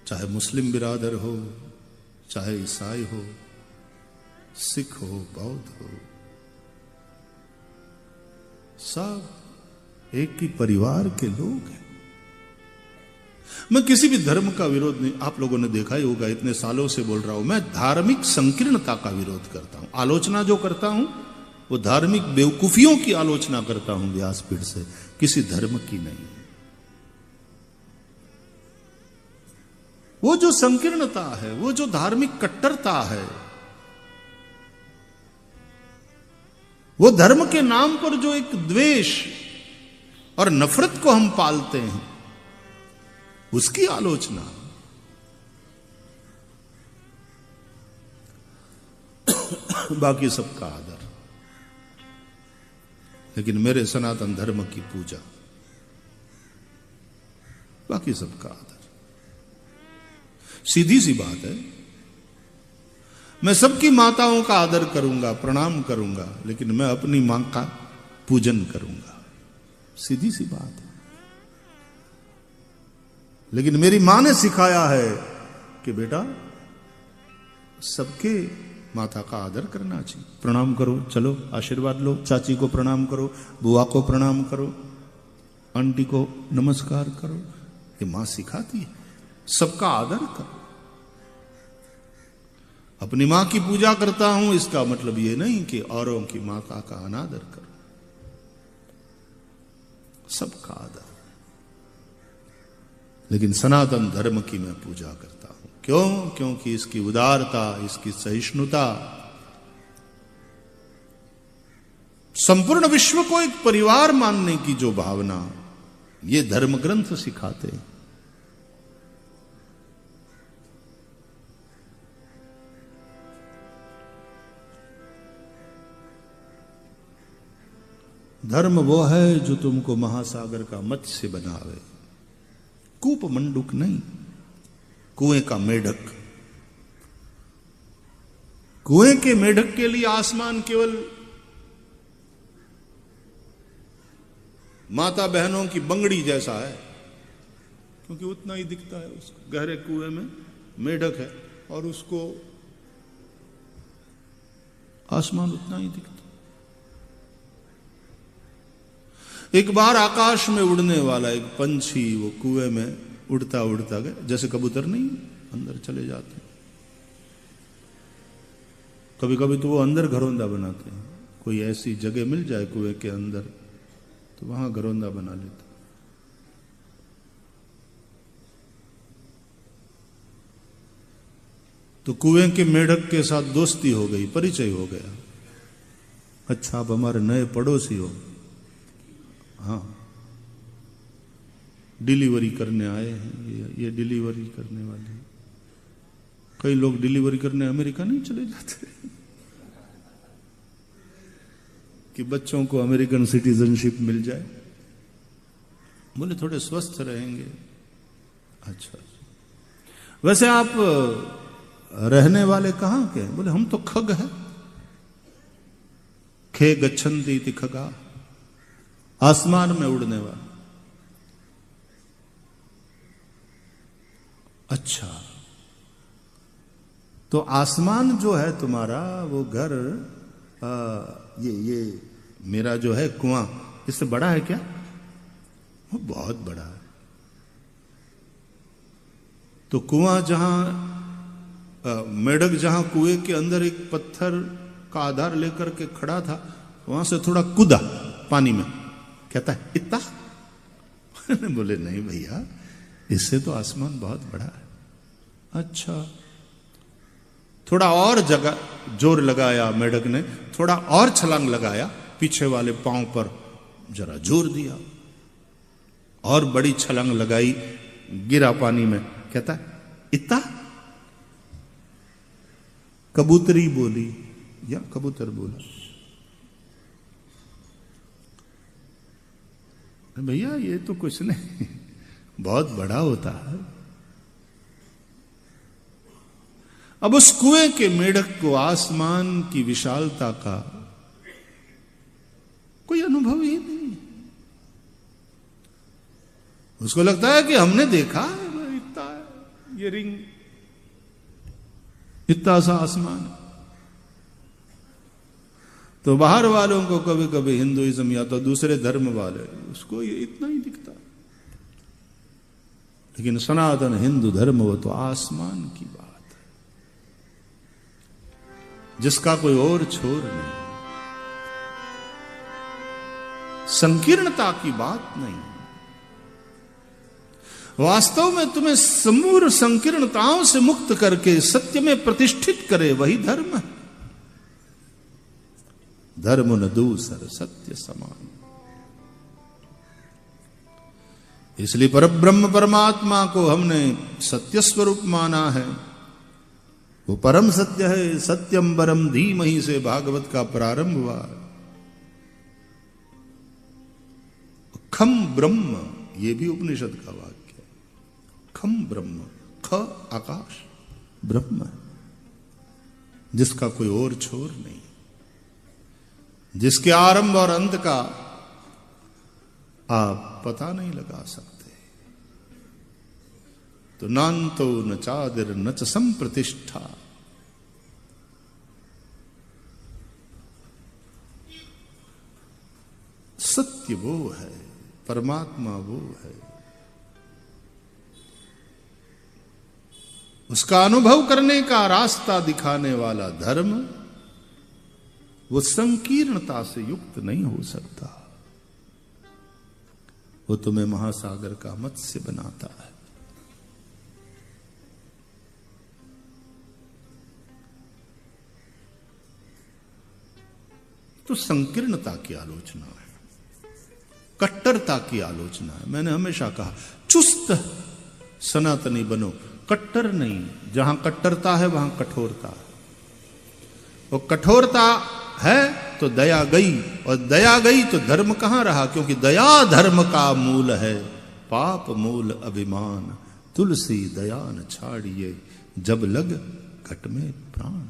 चाहे मुस्लिम बिरादर हो, चाहे ईसाई हो, सिख हो, बौद्ध हो, सब एक ही परिवार के लोग हैं। मैं किसी भी धर्म का विरोध नहीं, आप लोगों ने देखा ही होगा, इतने सालों से बोल रहा हूं, मैं धार्मिक संकीर्णता का विरोध करता हूं। आलोचना जो करता हूं वो धार्मिक बेवकूफियों की आलोचना करता हूं व्यासपीठ से, किसी धर्म की नहीं। वो जो संकीर्णता है, वो जो धार्मिक कट्टरता है, वो धर्म के नाम पर जो एक द्वेष और नफरत को हम पालते हैं, उसकी आलोचना। बाकी सबका आदर, लेकिन मेरे सनातन धर्म की पूजा, बाकी सबका आदर। सीधी सी बात है, मैं सबकी माताओं का आदर करूंगा, प्रणाम करूंगा, लेकिन मैं अपनी मां का पूजन करूंगा। सीधी सी बात है। लेकिन मेरी मां ने सिखाया है कि बेटा सबके माता का आदर करना चाहिए, प्रणाम करो, चलो आशीर्वाद लो, चाची को प्रणाम करो, बुआ को प्रणाम करो, आंटी को नमस्कार करो। ये मां सिखाती है, सबका आदर करो। अपनी मां की पूजा करता हूं, इसका मतलब ये नहीं कि औरों की माता का अनादर करो। सबका आदर, लेकिन सनातन धर्म की मैं पूजा करता हूं। क्यों? क्योंकि इसकी उदारता, इसकी सहिष्णुता संपूर्ण विश्व को एक परिवार मानने की जो भावना ये धर्म ग्रंथ सिखाते हैं। धर्म वो है जो तुमको महासागर का मत्स्य बनावे, कूप मंडूक नहीं, कुएं का मेढक। कुएं के मेढक के लिए आसमान केवल माता बहनों की बंगड़ी जैसा है, क्योंकि उतना ही दिखता है उसको। गहरे कुएं में मेढक है और उसको आसमान उतना ही दिखता। एक बार आकाश में उड़ने वाला एक पंछी वो कुएं में उड़ता उड़ता गया, जैसे कबूतर नहीं अंदर चले जाते, कभी कभी तो वो अंदर घरौंदा बनाते हैं। कोई ऐसी जगह मिल जाए कुएं के अंदर तो वहां घरौंदा बना लेते। तो कुएं के मेढक के साथ दोस्ती हो गई, परिचय हो गया। अच्छा, आप हमारे नए पड़ोसी हो। हाँ, डिलीवरी करने आए हैं, ये डिलीवरी करने वाले। कई लोग डिलीवरी करने अमेरिका नहीं चले जाते कि बच्चों को अमेरिकन सिटीजनशिप मिल जाए, बोले थोड़े स्वस्थ रहेंगे। अच्छा, वैसे आप रहने वाले कहां के? बोले हम तो खग हैं, खे गच्छन्ति इति खगा, आसमान में उड़ने वाला। अच्छा, तो आसमान जो है तुम्हारा वो घर, ये मेरा जो है कुआं, इससे बड़ा है क्या? वो बहुत बड़ा है। तो कुआं जहां, मेढक जहां कुएं के अंदर एक पत्थर का आधार लेकर के खड़ा था, वहां से थोड़ा कूदा पानी में, कहता है इतना बोले नहीं भैया, इससे तो आसमान बहुत बड़ा है। अच्छा, थोड़ा और जगह जोर लगाया मेढक ने, थोड़ा और छलांग लगाया, पीछे वाले पांव पर जरा जोर दिया, और बड़ी छलांग लगाई, गिरा पानी में, कहता है इतना। कबूतरी बोली या कबूतर बोला, भैया ये तो कुछ नहीं, बहुत बड़ा होता है। अब उस कुएं के मेढक को आसमान की विशालता का कोई अनुभव ही नहीं। उसको लगता है कि हमने देखा है, इतना ये रिंग, इतना सा आसमान। तो बाहर वालों को कभी कभी हिंदुइज्म या तो दूसरे धर्म वाले, उसको ये इतना ही दिखता, लेकिन सनातन हिंदू धर्म वो तो आसमान की बात है, जिसका कोई और छोर नहीं, संकीर्णता की बात नहीं। वास्तव में तुम्हें समूल संकीर्णताओं से मुक्त करके सत्य में प्रतिष्ठित करे, वही धर्म है। धर्म न दूसर सत्य समान। इसलिए परब्रह्म परमात्मा को हमने सत्य स्वरूप माना है, वो परम सत्य है। सत्यम परम धीमहि से भागवत का प्रारंभ हुआ। खम ब्रह्म, ये भी उपनिषद का वाक्य है। खम ब्रह्म, ख आकाश, ब्रह्म, जिसका कोई और छोर नहीं, जिसके आरंभ और अंत का आप पता नहीं लगा सकते। तो नान्तो न चादिर न च संप्रतिष्ठा। सत्य वो है, परमात्मा वो है, उसका अनुभव करने का रास्ता दिखाने वाला धर्म, वो संकीर्णता से युक्त नहीं हो सकता। वो तुम्हें महासागर का मत्स्य बनाता है। तो संकीर्णता की आलोचना है, कट्टरता की आलोचना है। मैंने हमेशा कहा चुस्त सनातनी बनो, कट्टर नहीं। जहां कट्टरता है वहां कठोरता है। वो कठोरता है तो दया गई, और दया गई तो धर्म कहां रहा, क्योंकि दया धर्म का मूल है। पाप मूल अभिमान, तुलसी दया न छाड़िए, जब लग घट में प्राण।